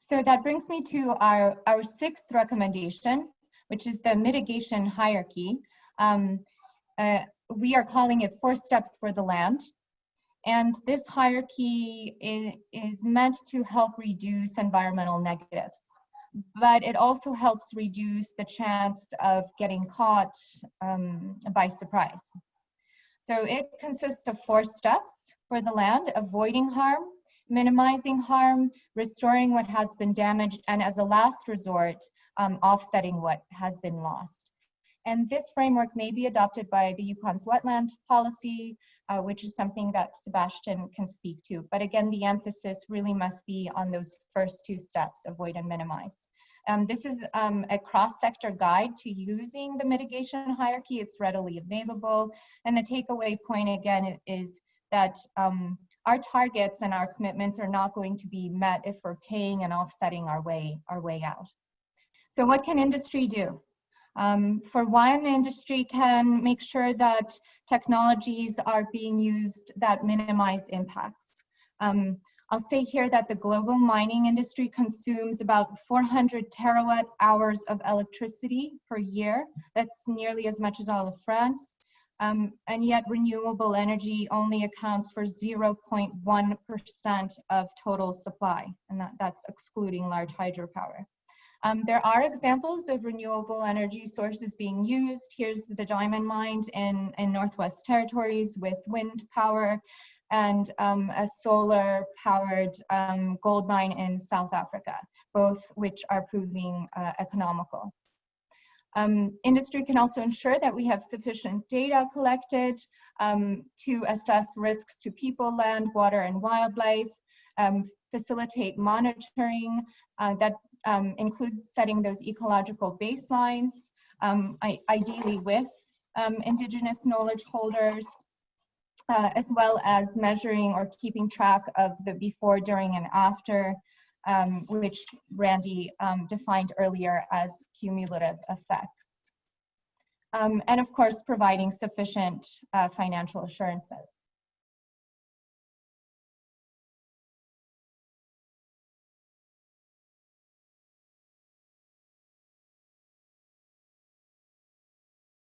So that brings me to our sixth recommendation, which is the mitigation hierarchy. We are calling it 4 steps for the land. And this hierarchy is meant to help reduce environmental negatives, but it also helps reduce the chance of getting caught by surprise. So it consists of 4 steps for the land: avoiding harm, minimizing harm, restoring what has been damaged, and as a last resort, offsetting what has been lost. And this framework may be adopted by the Yukon's wetland policy, which is something that Sebastian can speak to. But again, the emphasis really must be on those first 2 steps, avoid and minimize. This is a cross-sector guide to using the mitigation hierarchy. It's readily available. And the takeaway point again is that our targets and our commitments are not going to be met if we're paying and offsetting our way out. So what can industry do? For one, industry can make sure that technologies are being used that minimize impacts. I'll say here that the global mining industry consumes about 400 terawatt hours of electricity per year. That's nearly as much as all of France. And yet renewable energy only accounts for 0.1% of total supply, and that's excluding large hydropower. There are examples of renewable energy sources being used. Here's the diamond mine in Northwest Territories with wind power, and a solar-powered gold mine in South Africa, both which are proving economical. Industry can also ensure that we have sufficient data collected to assess risks to people, land, water, and wildlife, facilitate monitoring that includes setting those ecological baselines, ideally with Indigenous knowledge holders, as well as measuring or keeping track of the before, during, and after, which Randy defined earlier as cumulative effects. And of course, providing sufficient financial assurances.